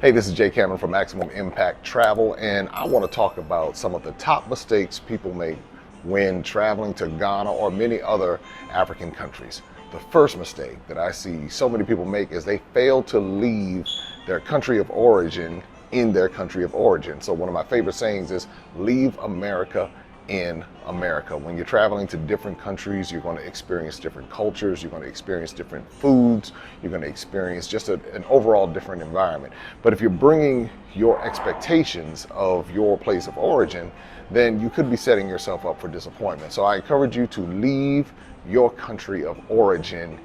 Hey, this is Jay Cameron from Maximum Impact Travel, and I want to talk about some of the top mistakes people make when traveling to Ghana or many other African countries. The first mistake that I see so many people make is they fail to leave their country of origin in their country of origin. So one of my favorite sayings is, leave America in America. When you're traveling to different countries, you're going to experience different cultures, you're going to experience different foods, you're going to experience just an overall different environment. But if you're bringing your expectations of your place of origin, then you could be setting yourself up for disappointment. So I encourage you to leave your country of origin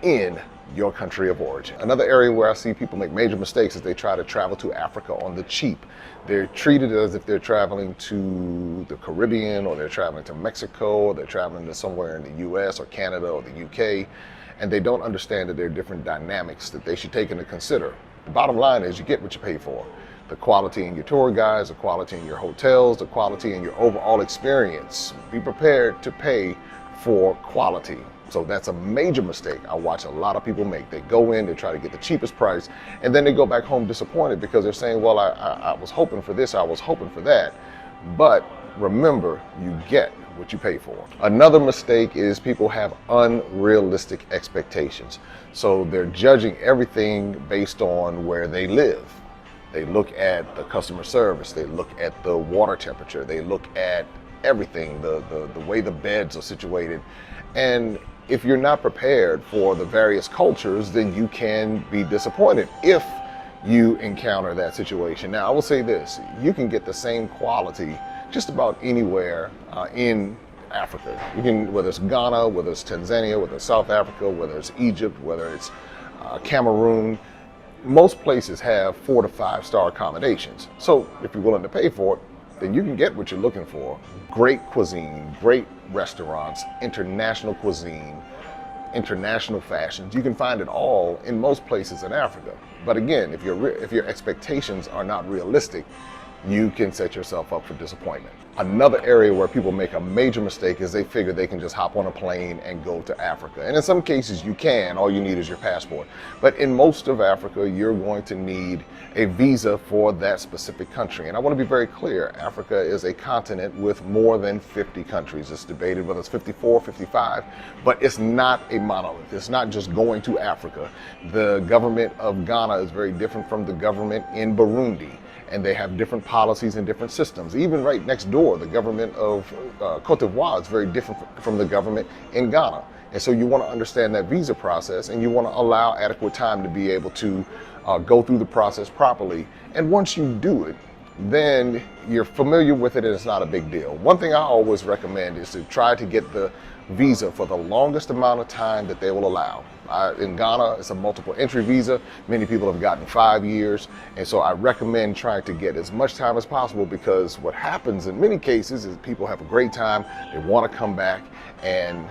in your country of origin. Another area where I see people make major mistakes is they try to travel to Africa on the cheap. They're treated as if they're traveling to the Caribbean, or they're traveling to Mexico, or they're traveling to somewhere in the US or Canada or the UK, and they don't understand that there are different dynamics that they should take into consider. The bottom line is you get what you pay for. The quality in your tour guides, the quality in your hotels, the quality in your overall experience. Be prepared to pay for quality. So that's a major mistake I watch a lot of people make. They go in, they try to get the cheapest price, and then they go back home disappointed because they're saying, well, I was hoping for this, I was hoping for that. But remember, you get what you pay for. Another mistake is people have unrealistic expectations. So they're judging everything based on where they live. They look at the customer service, they look at the water temperature, they look at everything, the way the beds are situated. And if you're not prepared for the various cultures, then you can be disappointed if you encounter that situation. Now, I will say this, you can get the same quality just about anywhere in Africa. You can, whether it's Ghana, whether it's Tanzania, whether it's South Africa, whether it's Egypt, whether it's Cameroon, most places have 4 to 5 star accommodations. So if you're willing to pay for it, then you can get what you're looking for. Great cuisine, great restaurants, international cuisine, international fashions. You can find it all in most places in Africa. But again, if your expectations are not realistic, you can set yourself up for disappointment. Another area where people make a major mistake is they figure they can just hop on a plane and go to Africa. And in some cases you can, all you need is your passport. But in most of Africa, you're going to need a visa for that specific country. And I want to be very clear, Africa is a continent with more than 50 countries. It's debated whether it's 54, 55, but it's not a monolith. It's not just going to Africa. The government of Ghana is very different from the government in Burundi, and they have different policies and different systems. Even right next door, the government of Cote d'Ivoire is very different from the government in Ghana. And so you want to understand that visa process, and you want to allow adequate time to be able to go through the process properly. And once you do it, then you're familiar with it and it's not a big deal. One thing I always recommend is to try to get the visa for the longest amount of time that they will allow. In Ghana, it's a multiple entry visa. Many people have gotten 5 years. And so I recommend trying to get as much time as possible, because what happens in many cases is people have a great time, they want to come back, and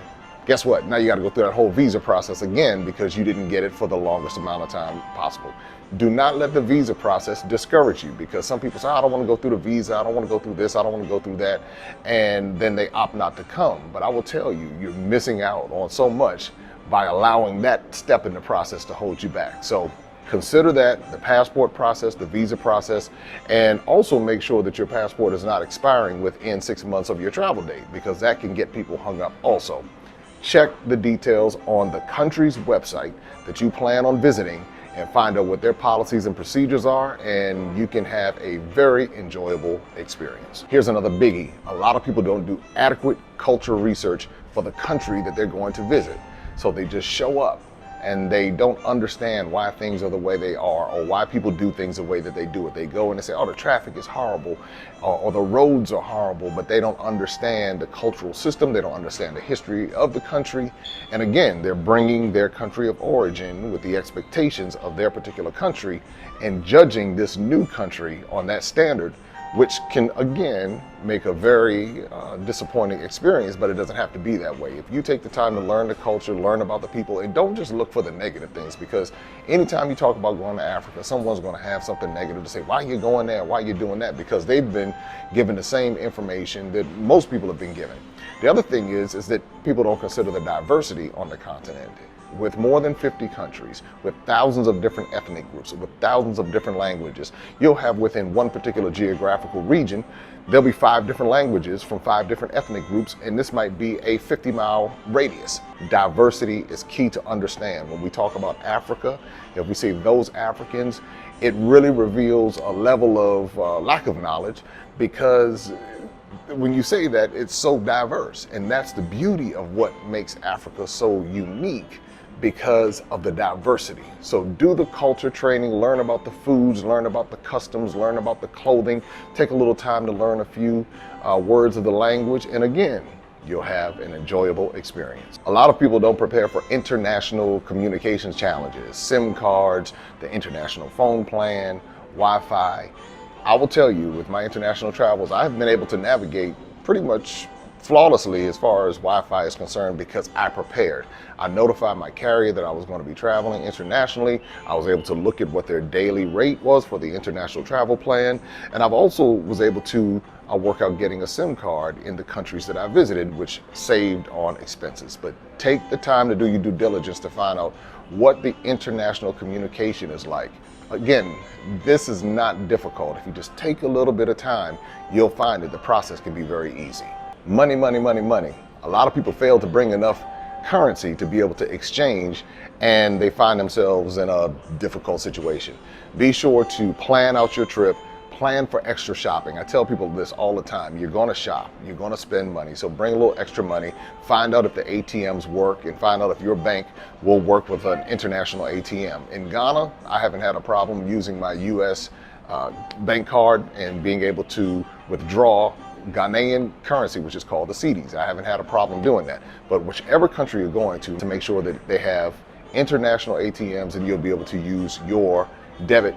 guess what? Now you got to go through that whole visa process again because you didn't get it for the longest amount of time possible. Do not let the visa process discourage you, because some people say, I don't want to go through the visa, I don't want to go through this, I don't want to go through that, and then they opt not to come. But I will tell you, you're missing out on so much by allowing that step in the process to hold you back. So consider that, the passport process, the visa process, and also make sure that your passport is not expiring within 6 months of your travel date, because that can get people hung up also. Check the details on the country's website that you plan on visiting and find out what their policies and procedures are, and you can have a very enjoyable experience. Here's another biggie. A lot of people don't do adequate cultural research for the country that they're going to visit. So they just show up and they don't understand why things are the way they are, or why people do things the way that they do it. They go and they say, oh, the traffic is horrible, or the roads are horrible, but they don't understand the cultural system. They don't understand the history of the country. And again, they're bringing their country of origin with the expectations of their particular country and judging this new country on that standard, which can again make a very disappointing experience, but it doesn't have to be that way. If you take the time to learn the culture, learn about the people, and don't just look for the negative things, because anytime you talk about going to Africa, someone's going to have something negative to say. Why are you going there? Why are you doing that? Because they've been given the same information that most people have been given. The other thing is that people don't consider the diversity on the continent. with more than 50 countries, with thousands of different ethnic groups, with thousands of different languages. You'll have within one particular geographical region, there'll be 5 different languages from 5 different ethnic groups, and this might be a 50-mile radius. Diversity is key to understand. When we talk about Africa, if we say those Africans, it really reveals a level of lack of knowledge, because when you say that, it's so diverse, and that's the beauty of what makes Africa so unique, because of the diversity. So do the culture training, learn about the foods, learn about the customs, learn about the clothing, take a little time to learn a few words of the language, and again, you'll have an enjoyable experience. A lot of people don't prepare for international communications challenges, SIM cards, the international phone plan, Wi-Fi. I will tell you, with my international travels, I've been able to navigate pretty much flawlessly as far as Wi-Fi is concerned, because I prepared. I notified my carrier that I was going to be traveling internationally. I was able to look at what their daily rate was for the international travel plan, and I've also was able to work out getting a SIM card in the countries that I visited, which saved on expenses. But take the time to do your due diligence to find out what the international communication is like. Again, this is not difficult. If you just take a little bit of time, you'll find that the process can be very easy. Money, money, money, money. A lot of people fail to bring enough currency to be able to exchange, and they find themselves in a difficult situation. Be sure to plan out your trip, plan for extra shopping. I tell people this all the time. You're going to shop, you're going to spend money, so bring a little extra money. Find out if the ATMs work, and find out if your bank will work with an international ATM. In Ghana, I haven't had a problem using my US bank card and being able to withdraw Ghanaian currency, which is called the cedis. I haven't had a problem doing that. But whichever country you're going to make sure that they have international ATMs and you'll be able to use your debit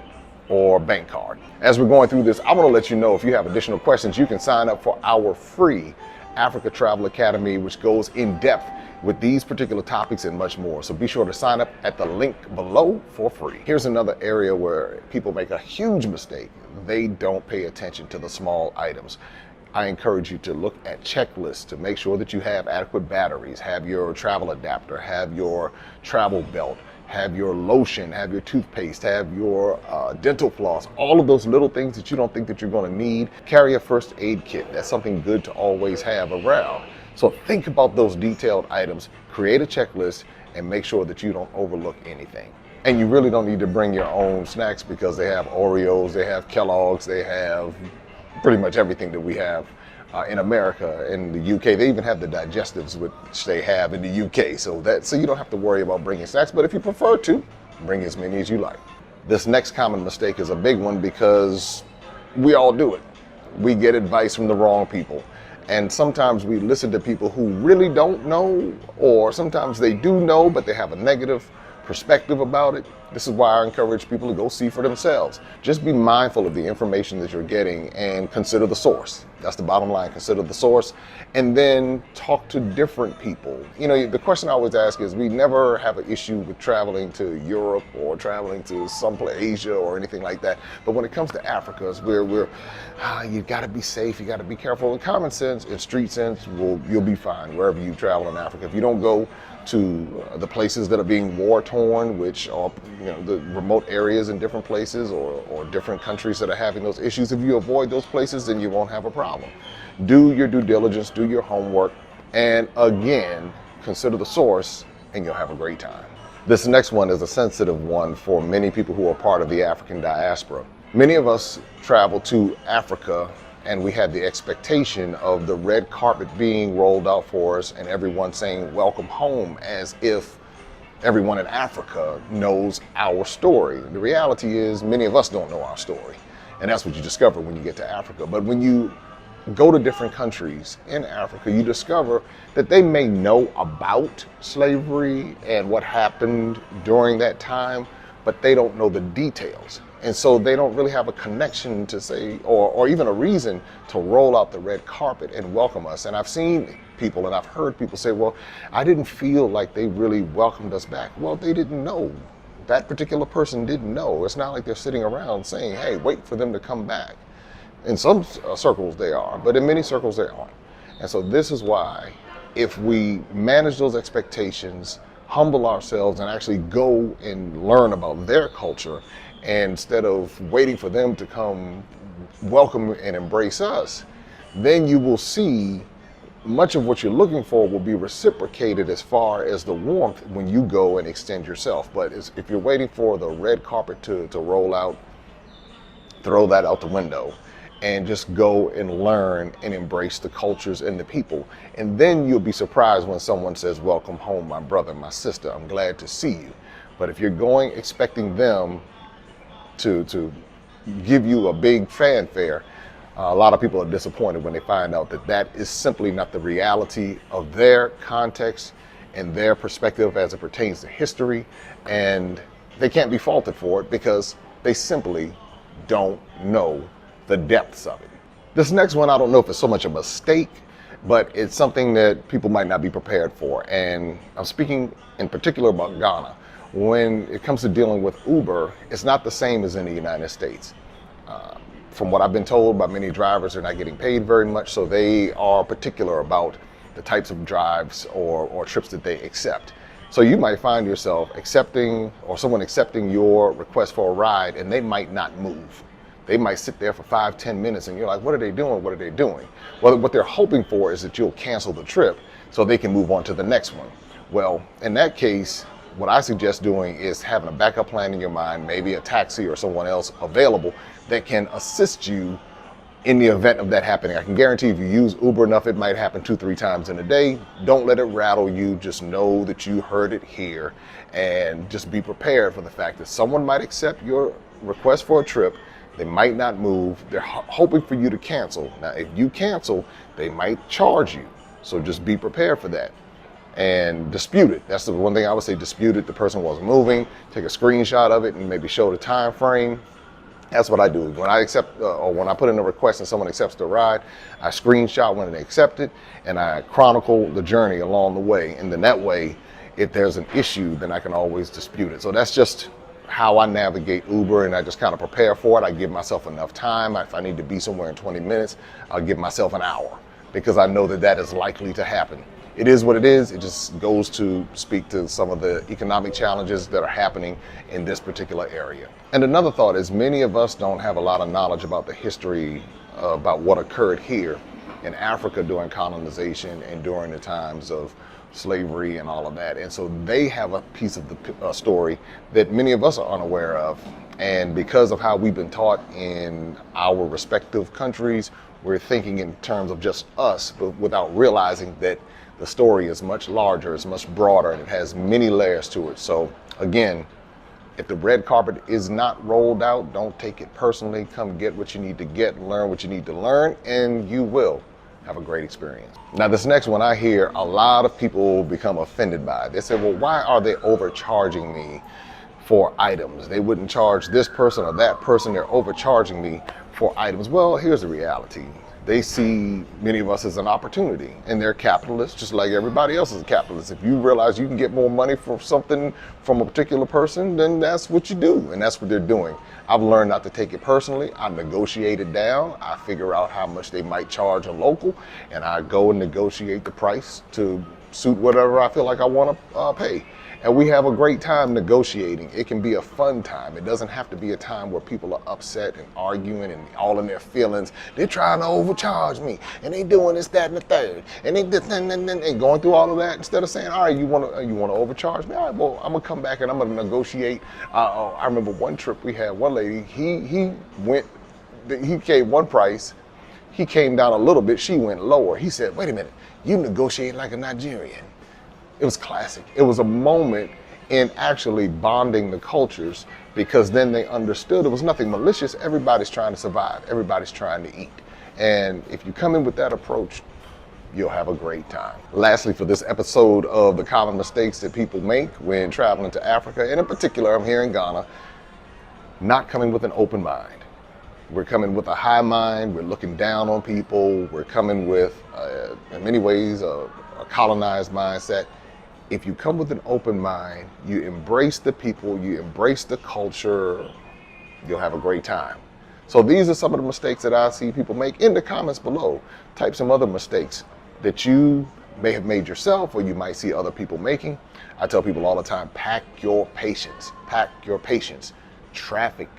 or bank card. As we're going through this, I want to let you know, if you have additional questions, you can sign up for our free Africa Travel Academy, which goes in depth with these particular topics and much more. So be sure to sign up at the link below for free. Here's another area where people make a huge mistake. They don't pay attention to the small items. I encourage you to look at checklists to make sure that you have adequate batteries, have your travel adapter, have your travel belt, have your lotion, have your toothpaste, have your dental floss, all of those little things that you don't think that you're going to need. Carry a first aid kit. That's something good to always have around. So think about those detailed items, create a checklist, and make sure that you don't overlook anything. And you really don't need to bring your own snacks, because they have Oreos, they have Kellogg's, they have pretty much everything that we have in America. In the UK, they even have the digestives, which they have in the UK. So you don't have to worry about bringing snacks, but if you prefer to, bring as many as you like. This next common mistake is a big one, because we all do it. We get advice from the wrong people. And sometimes we listen to people who really don't know, or sometimes they do know, but they have a negative perspective about it. This is why I encourage people to go see for themselves. Just be mindful of the information that you're getting and consider the source. That's the bottom line. Consider the source, and then talk to different people. You know, the question I always ask is, we never have an issue with traveling to Europe or traveling to someplace, Asia or anything like that. But when it comes to Africa, you got to be safe. You got to be careful. In common sense, in street sense, you'll be fine wherever you travel in Africa. If you don't go to the places that are being war-torn, which are, the remote areas in different places, or different countries that are having those issues, if you avoid those places, then you won't have a problem. Do your due diligence, do your homework, and again, consider the source, and you'll have a great time. This next one is a sensitive one for many people who are part of the African diaspora. Many of us travel to Africa, and we had the expectation of the red carpet being rolled out for us and everyone saying welcome home, as if everyone in Africa knows our story. The reality is, many of us don't know our story, and that's what you discover when you get to Africa. But when you go to different countries in Africa, you discover that they may know about slavery and what happened during that time, but they don't know the details. And so they don't really have a connection to say, or even a reason to roll out the red carpet and welcome us. And I've seen people, and I've heard people say, well, I didn't feel like they really welcomed us back. Well, they didn't know. That particular person didn't know. It's not like they're sitting around saying, hey, wait for them to come back. In some circles they are, but in many circles they aren't. And so this is why, if we manage those expectations, humble ourselves and actually go and learn about their culture, and instead of waiting for them to come welcome and embrace us, then you will see much of what you're looking for will be reciprocated as far as the warmth when you go and extend yourself. But if you're waiting for the red carpet to roll out, throw that out the window and just go and learn and embrace the cultures and the people. And then you'll be surprised when someone says, welcome home, my brother, my sister, I'm glad to see you. But if you're going expecting them to give you a big fanfare, a lot of people are disappointed when they find out that that is simply not the reality of their context and their perspective as it pertains to history. And they can't be faulted for it because they simply don't know the depths of it. This next one, I don't know if it's so much a mistake, but it's something that people might not be prepared for. And I'm speaking in particular about Ghana. When it comes to dealing with Uber, it's not the same as in the United States. From what I've been told by many drivers, they're not getting paid very much, so they are particular about the types of drives or trips that they accept. So you might find yourself accepting, or someone accepting your request for a ride, and they might not move. They might sit there for 5-10 minutes and you're like, what are they doing? What are they doing? Well, what they're hoping for is that you'll cancel the trip so they can move on to the next one. Well, in that case, what I suggest doing is having a backup plan in your mind, maybe a taxi or someone else available that can assist you in the event of that happening. I can guarantee if you use Uber enough, it might happen 2-3 times in a day. Don't let it rattle you. Just know that you heard it here, and just be prepared for the fact that someone might accept your request for a trip. They might not move. They're hoping for you to cancel. Now, if you cancel, they might charge you. So just be prepared for that. And dispute it. That's the one thing I would say, dispute it. The person wasn't moving. Take a screenshot of it and maybe show the time frame. That's what I do. When I accept, or when I put in a request and someone accepts the ride, I screenshot when they accept it and I chronicle the journey along the way. And then that way, if there's an issue, then I can always dispute it. So that's just how I navigate Uber, and I just kind of prepare for it. I give myself enough time. If I need to be somewhere in 20 minutes, I'll give myself an hour because I know that that is likely to happen. It is what it is. It just goes to speak to some of the economic challenges that are happening in this particular area. And another thought is many of us don't have a lot of knowledge about the history about what occurred here in Africa during colonization and during the times of slavery and all of that. And so they have a piece of the story that many of us are unaware of. And because of how we've been taught in our respective countries, we're thinking in terms of just us, but without realizing that the story is much larger, it's much broader, and it has many layers to it. So again, if the red carpet is not rolled out, don't take it personally. Come get what you need to get, learn what you need to learn, and you will have a great experience. Now, this next one I hear a lot of people become offended by. They say, well, why are they overcharging me for items? They wouldn't charge this person or that person. They're overcharging me for items. Well, here's the reality. They see many of us as an opportunity, and they're capitalists just like everybody else is a capitalist. If you realize you can get more money for something from a particular person, then that's what you do, and that's what they're doing. I've learned not to take it personally. I negotiate it down. I figure out how much they might charge a local, and I go and negotiate the price to suit whatever I feel like I want to pay. And we have a great time negotiating. It can be a fun time. It doesn't have to be a time where people are upset and arguing and all in their feelings. They're trying to overcharge me, and they doing this, that, and the third, and they and going through all of that instead of saying, all right, you want to overcharge me? All right, well, I'm gonna come back and I'm gonna negotiate. I remember one trip we had. One lady, he gave one price. He came down a little bit. She went lower. He said, wait a minute, you negotiate like a Nigerian. It was classic. It was a moment in actually bonding the cultures, because then they understood it was nothing malicious. Everybody's trying to survive. Everybody's trying to eat. And if you come in with that approach, you'll have a great time. Lastly, for this episode of the common mistakes that people make when traveling to Africa, and in particular, I'm here in Ghana, not coming with an open mind. We're coming with a high mind. We're looking down on people. We're coming with, in many ways, a colonized mindset. If you come with an open mind, you embrace the people, you embrace the culture, you'll have a great time. So these are some of the mistakes that I see people make. In the comments below, type some other mistakes that you may have made yourself or you might see other people making. I tell people all the time, pack your patience, pack your patience. Traffic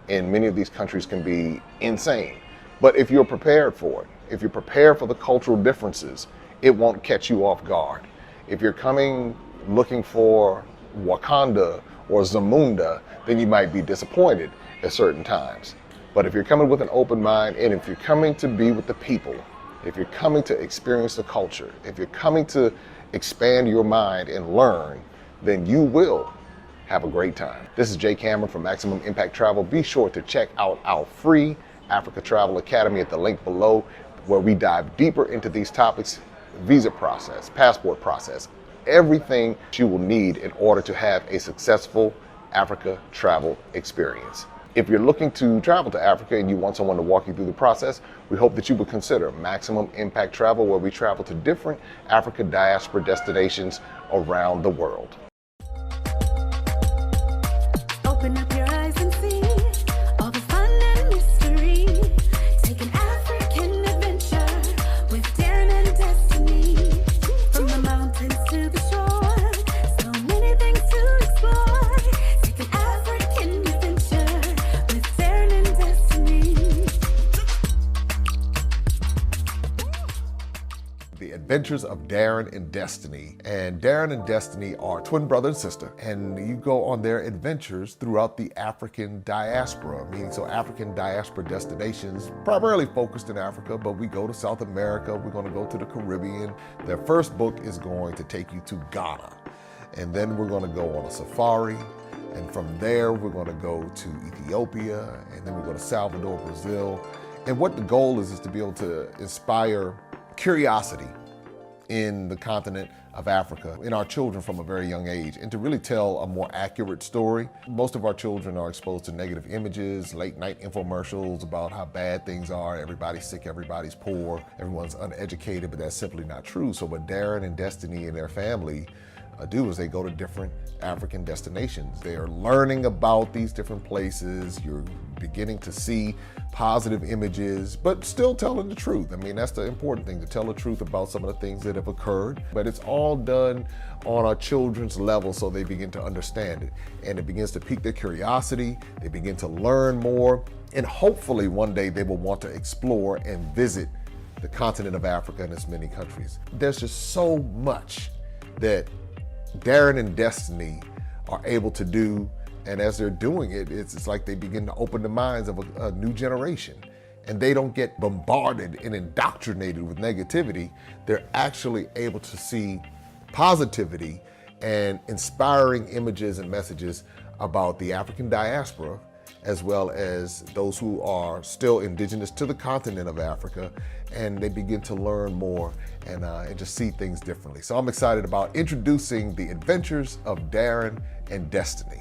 in many of these countries can be insane. But if you're prepared for it, if you're prepared for the cultural differences, it won't catch you off guard. If you're coming looking for Wakanda or Zamunda, then you might be disappointed at certain times. But if you're coming with an open mind, and if you're coming to be with the people, if you're coming to experience the culture, if you're coming to expand your mind and learn, then you will have a great time. This is Jay Cameron from Maximum Impact Travel. Be sure to check out our free Africa Travel Academy at the link below, where we dive deeper into these topics: visa process, passport process, everything you will need in order to have a successful Africa travel experience. If you're looking to travel to Africa and you want someone to walk you through the process, we hope that you would consider Maximum Impact Travel, where we travel to different Africa diaspora destinations around the world. Open up your eyes and see all the fun and mystery. Take an African adventure with Darren and Destiny. From the mountains to the shore, so many things to explore. Take an African adventure with Darren and Destiny. The Adventures of Darren and Destiny. And Darren and Destiny are twin brother and sister, and you go on their adventures throughout the African diaspora, meaning so African diaspora destinations, primarily focused in Africa, but we go to South America, we're going to go to the Caribbean. Their first book is going to take you to Ghana, and then we're going to go on a safari, and from there we're going to go to Ethiopia, and then we go to Salvador, Brazil. And what the goal is to be able to inspire curiosity in the continent of Africa in our children from a very young age, and to really tell a more accurate story. Most of our children are exposed to negative images, late night infomercials about how bad things are, everybody's sick, everybody's poor, everyone's uneducated, but that's simply not true. So what Darren and Destiny and their family do is they go to different African destinations. They are learning about these different places. You're beginning to see positive images, but still telling the truth. I mean, that's the important thing, to tell the truth about some of the things that have occurred. But it's all done on our children's level, so they begin to understand it. And it begins to pique their curiosity. They begin to learn more. And hopefully one day they will want to explore and visit the continent of Africa and its many countries. There's just so much that Darren and Destiny are able to do, and as they're doing it, it's like they begin to open the minds of a new generation, and they don't get bombarded and indoctrinated with negativity. They're actually able to see positivity and inspiring images and messages about the African diaspora, as well as those who are still indigenous to the continent of Africa, and they begin to learn more and just see things differently. So I'm excited about introducing the Adventures of Darren and Destiny.